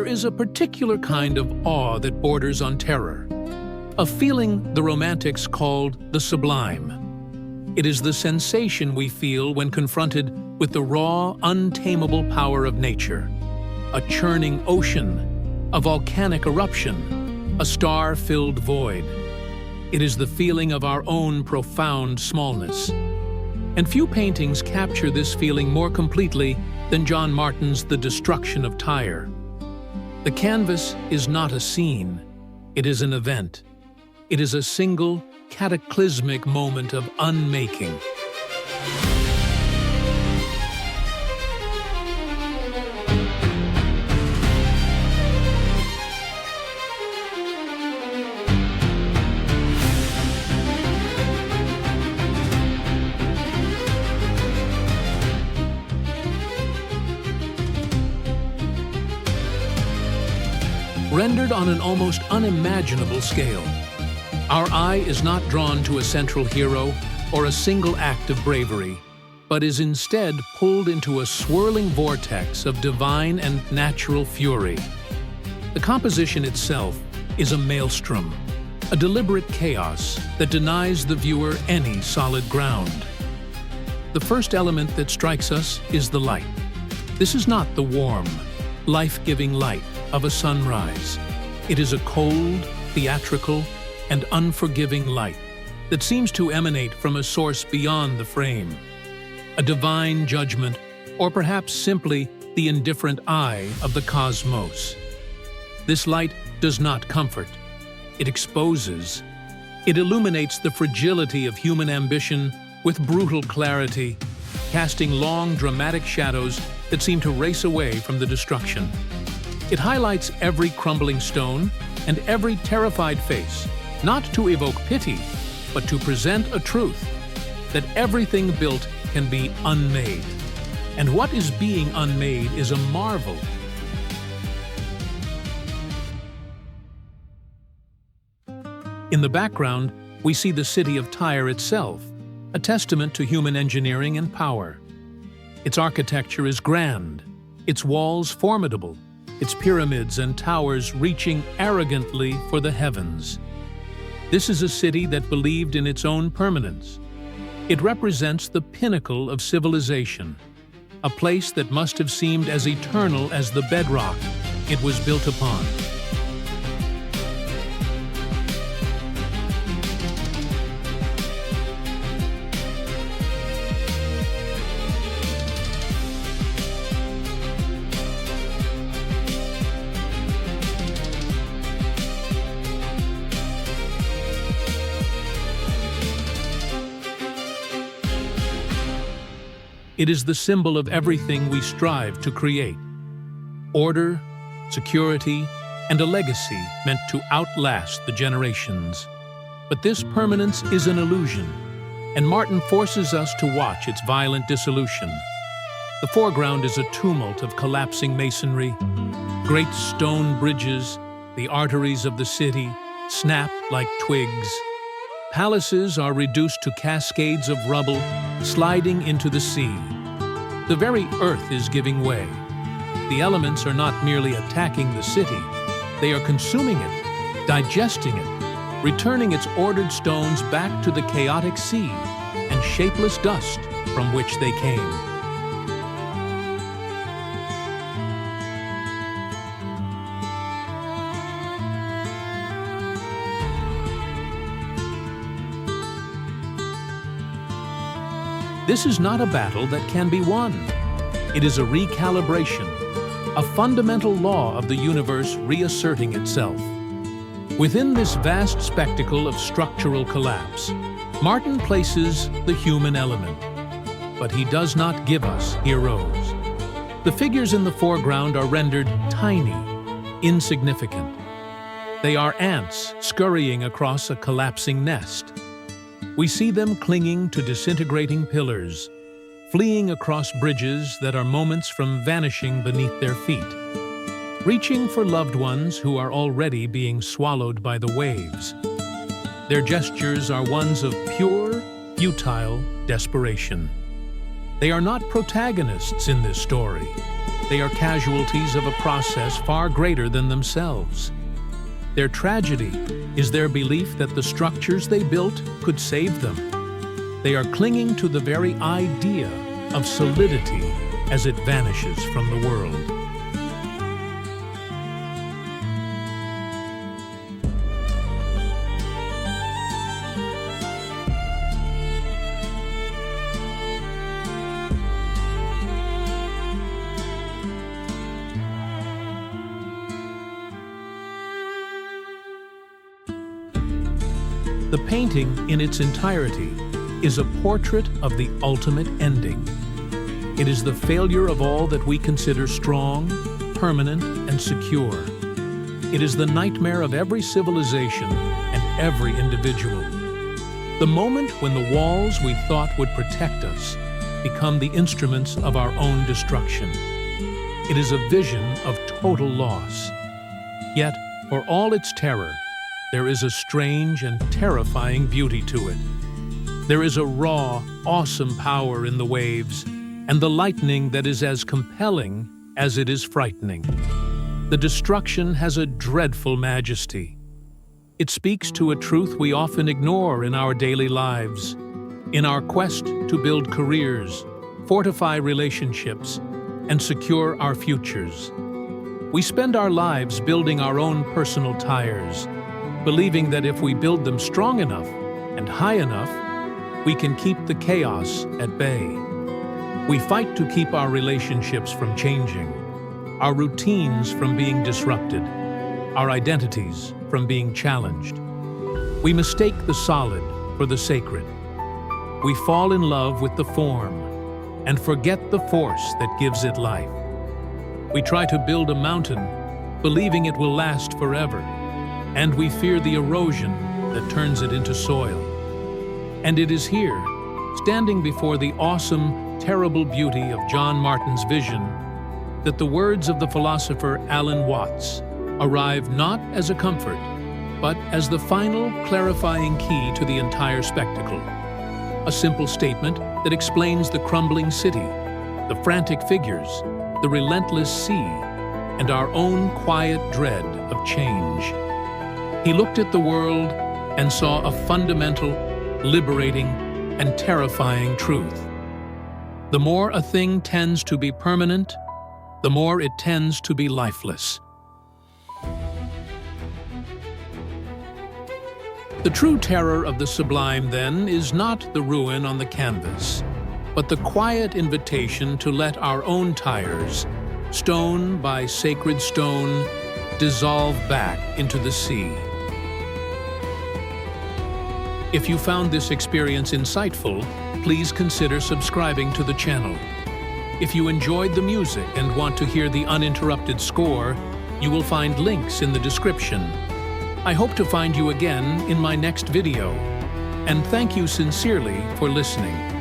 there is a particular kind of awe that borders on terror, a feeling the Romantics called the sublime. It is the sensation we feel when confronted with the raw, untamable power of nature, a churning ocean, a volcanic eruption, a star-filled void. It is the feeling of our own profound smallness. And few paintings capture this feeling more completely than John Martin's The Destruction of Tyre. The canvas is not a scene, it is an event. It is a single, cataclysmic moment of unmaking. Rendered on an almost unimaginable scale. Our eye is not drawn to a central hero or a single act of bravery, but is instead pulled into a swirling vortex of divine and natural fury. The composition itself is a maelstrom, a deliberate chaos that denies the viewer any solid ground. The first element that strikes us is the light. This is not the warm, life-giving light of a sunrise. It is a cold, theatrical, and unforgiving light that seems to emanate from a source beyond the frame, a divine judgment, or perhaps simply the indifferent eye of the cosmos. This light does not comfort, it exposes. It illuminates the fragility of human ambition with brutal clarity, casting long, dramatic shadows that seem to race away from the destruction. It highlights every crumbling stone and every terrified face, not to evoke pity, but to present a truth, that everything built can be unmade. And what is being unmade is a marvel. In the background, we see the city of Tyre itself, a testament to human engineering and power. Its architecture is grand, its walls formidable, its pyramids and towers reaching arrogantly for the heavens. This is a city that believed in its own permanence. It represents the pinnacle of civilization, a place that must have seemed as eternal as the bedrock it was built upon. It is the symbol of everything we strive to create: order, security, and a legacy meant to outlast the generations. But this permanence is an illusion, and Martin forces us to watch its violent dissolution. The foreground is a tumult of collapsing masonry. Great stone bridges, the arteries of the city, snap like twigs. Palaces are reduced to cascades of rubble, sliding into the sea. The very earth is giving way. The elements are not merely attacking the city, they are consuming it, digesting it, returning its ordered stones back to the chaotic sea and shapeless dust from which they came. This is not a battle that can be won. It is a recalibration, a fundamental law of the universe reasserting itself. Within this vast spectacle of structural collapse, Martin places the human element, but he does not give us heroes. The figures in the foreground are rendered tiny, insignificant. They are ants scurrying across a collapsing nest. We see them clinging to disintegrating pillars, fleeing across bridges that are moments from vanishing beneath their feet, reaching for loved ones who are already being swallowed by the waves. Their gestures are ones of pure, futile desperation. They are not protagonists in this story. they are casualties of a process far greater than themselves. Their tragedy is their belief that the structures they built could save them. They are clinging to the very idea of solidity as it vanishes from the world. The painting in its entirety is a portrait of the ultimate ending. It is the failure of all that we consider strong, permanent, and secure. It is the nightmare of every civilization and every individual. The moment when the walls we thought would protect us become the instruments of our own destruction. It is a vision of total loss. Yet, for all its terror, there is a strange and terrifying beauty to it. There is a raw, awesome power in the waves, and the lightning that is as compelling as it is frightening. The destruction has a dreadful majesty. It speaks to a truth we often ignore in our daily lives. In our quest to build careers, fortify relationships, and secure our futures, we spend our lives building our own personal tires, believing that if we build them strong enough and high enough, we can keep the chaos at bay. We fight to keep our relationships from changing, our routines from being disrupted, our identities from being challenged. We mistake the solid for the sacred. We fall in love with the form and forget the force that gives it life. We try to build a mountain, believing it will last forever, and we fear the erosion that turns it into soil. And it is here, standing before the awesome, terrible beauty of John Martin's vision, that the words of the philosopher Alan Watts arrive not as a comfort, but as the final clarifying key to the entire spectacle. A simple statement that explains the crumbling city, the frantic figures, the relentless sea, and our own quiet dread of change. He looked at the world and saw a fundamental, liberating, and terrifying truth. The more a thing tends to be permanent, the more it tends to be lifeless. The true terror of the sublime, then, is not the ruin on the canvas, but the quiet invitation to let our own tires, stone by sacred stone, dissolve back into the sea. If you found this experience insightful, please consider subscribing to the channel. If you enjoyed the music and want to hear the uninterrupted score, you will find links in the description. I hope to find you again in my next video, and thank you sincerely for listening.